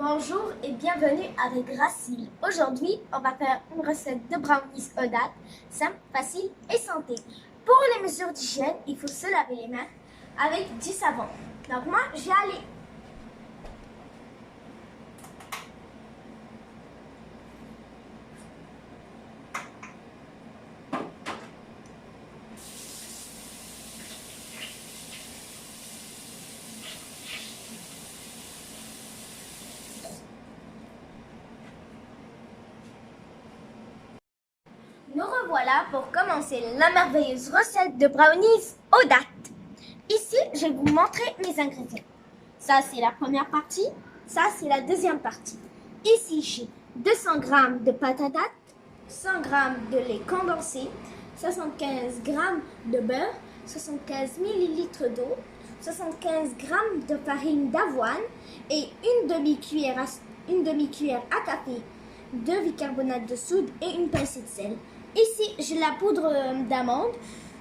Bonjour et bienvenue avec Gracile. Aujourd'hui, on va faire une recette de brownies aux dattes, simple, facile et santé. Pour les mesures d'hygiène, il faut se laver les mains avec du savon. Donc moi, j'y allais. Nous revoilà pour commencer la merveilleuse recette de brownies aux dattes. Ici, je vais vous montrer mes ingrédients. Ça, c'est la première partie. Ça, c'est la deuxième partie. Ici, j'ai 200 g de pâte à dattes, 100 g de lait condensé, 75 g de beurre, 75 ml d'eau, 75 g de farine d'avoine et une demi-cuillère à café de bicarbonate de soude et une pincée de sel. Ici, j'ai la poudre d'amande.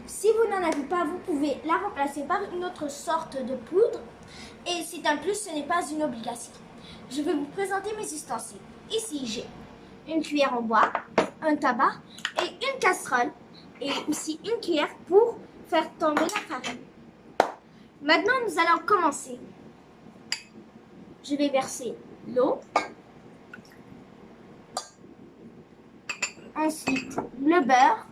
Si vous n'en avez pas, vous pouvez la remplacer par une autre sorte de poudre. Et c'est un plus, ce n'est pas une obligation. Je vais vous présenter mes ustensiles. Ici, j'ai une cuillère en bois, un tabac et une casserole. Et aussi une cuillère pour faire tomber la farine. Maintenant, nous allons commencer. Je vais verser l'eau. Ensuite, le beurre.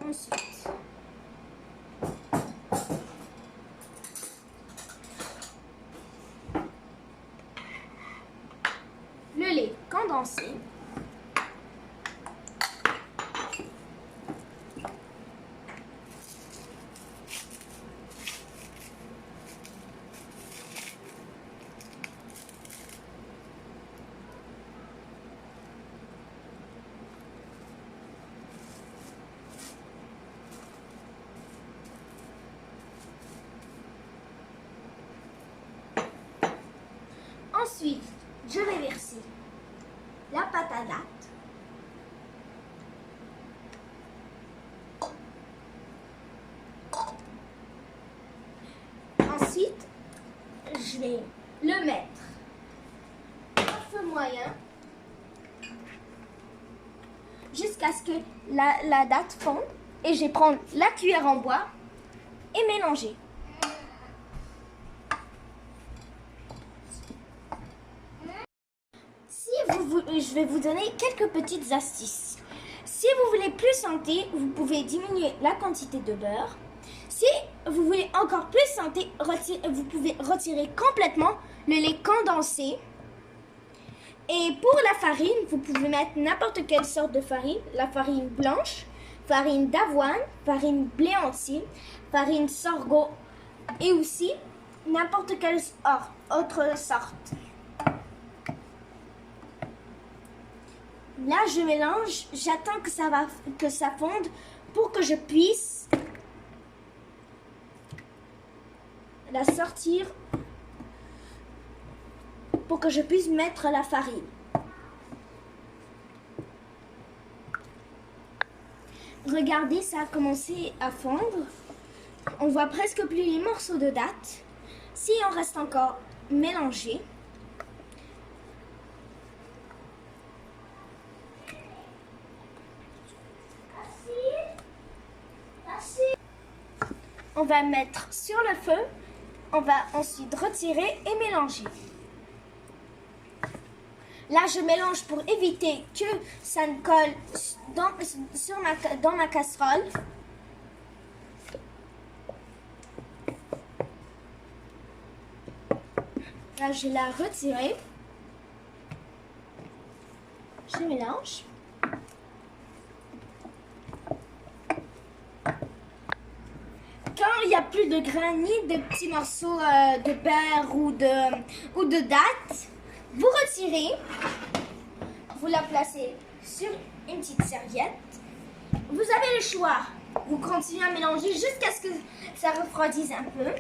Ensuite, le lait condensé. Ensuite, je vais verser la pâte à dattes. Ensuite, je vais le mettre à feu moyen jusqu'à ce que la date fonde. Et je vais prendre la cuillère en bois et mélanger. Je vais vous donner quelques petites astuces. Si vous voulez plus santé, vous pouvez diminuer la quantité de beurre. Si vous voulez encore plus santé, vous pouvez retirer complètement le lait condensé. Et pour la farine, vous pouvez mettre n'importe quelle sorte de farine. La farine blanche, farine d'avoine, farine blé entier, farine sorgho et aussi n'importe quelle autre sorte. Là, je mélange, j'attends que ça fonde pour que je puisse la sortir, pour que je puisse mettre la farine. Regardez, ça a commencé à fondre. On voit presque plus les morceaux de dattes. Si on reste encore mélangé, on va mettre sur le feu, on va ensuite retirer et mélanger. Là, je mélange pour éviter que ça ne colle dans ma casserole. Là, je l'ai retiré. Je mélange. Quand il n'y a plus de grains ni de petits morceaux de beurre ou de dattes, vous retirez, vous la placez sur une petite serviette. Vous avez le choix. Vous continuez à mélanger jusqu'à ce que ça refroidisse un peu.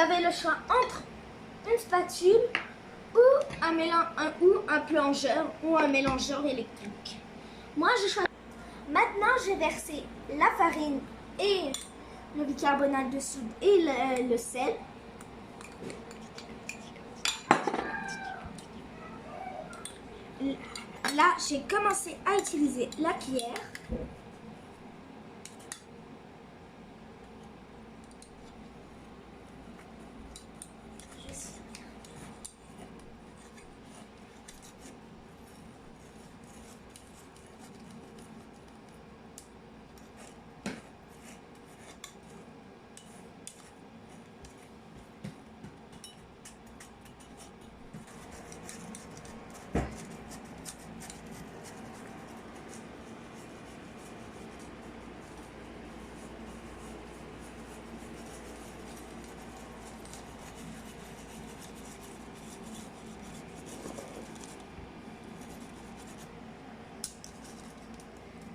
avez le choix entre une spatule ou un plongeur ou un mélangeur électrique. Moi, je choisis. Maintenant, j'ai versé la farine et le bicarbonate de soude et le sel. Là, j'ai commencé à utiliser la cuillère.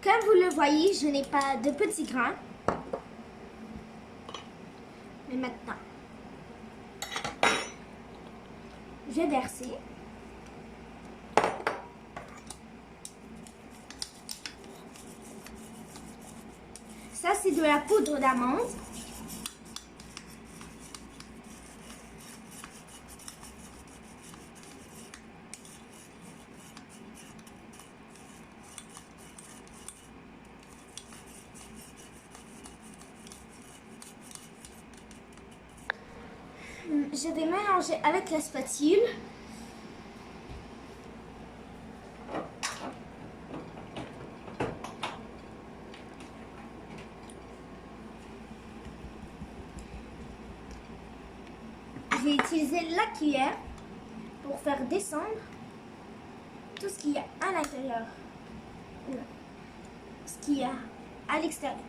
Comme vous le voyez, je n'ai pas de petits grains. Mais maintenant, je vais verser. Ça, c'est de la poudre d'amande. Je vais mélanger avec la spatule. Je vais utiliser la cuillère pour faire descendre tout ce qu'il y a à l'intérieur. Ce qu'il y a à l'extérieur.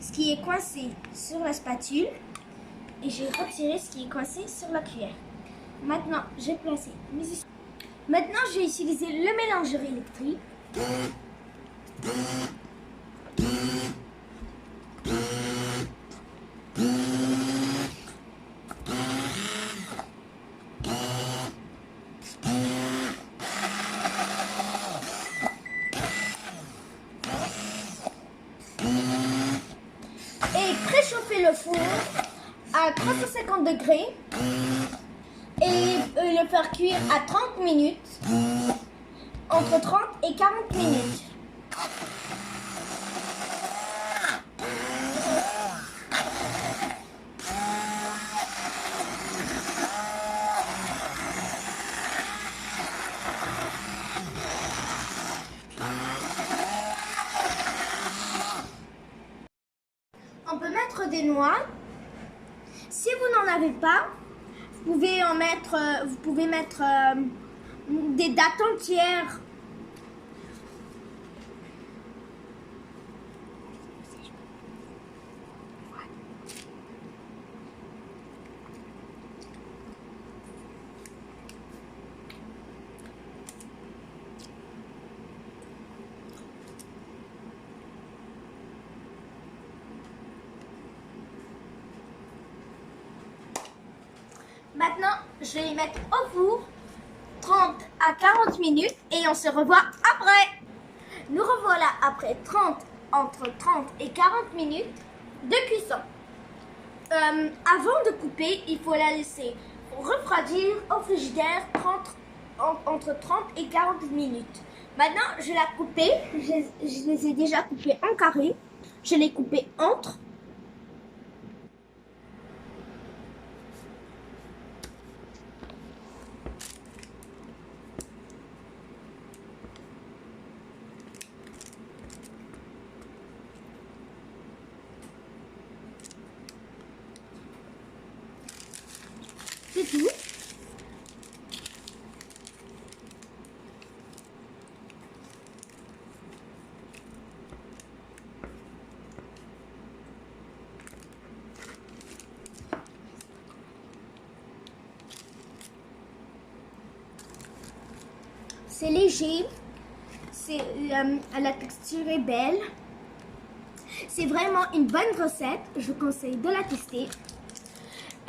Ce qui est coincé sur la spatule. Et j'ai retiré ce qui est coincé sur la cuillère. Maintenant, j'ai placé mes... Maintenant, je vais utiliser le mélangeur électrique. Et préchauffer le four à 350 degrés et le faire cuire à 30 minutes, entre 30 et 40 minutes. On peut mettre des noix. Si vous n'en avez pas, vous pouvez mettre des dattes entières. Maintenant, je vais les mettre au four 30 à 40 minutes et on se revoit après. Nous revoilà après entre 30 et 40 minutes de cuisson. Avant de couper, il faut la laisser refroidir au frigidaire entre 30 et 40 minutes. Maintenant, je l'ai coupée, je les ai déjà coupées en carré. Je l'ai coupée entre. C'est tout. C'est léger, la texture est belle. C'est vraiment une bonne recette, je vous conseille de la tester.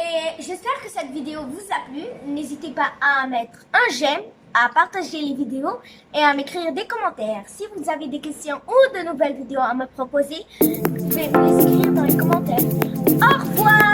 Et j'espère que cette vidéo vous a plu. N'hésitez pas à mettre un j'aime, à partager les vidéos et à m'écrire des commentaires. Si vous avez des questions ou de nouvelles vidéos à me proposer, vous pouvez me les écrire dans les commentaires. Au revoir!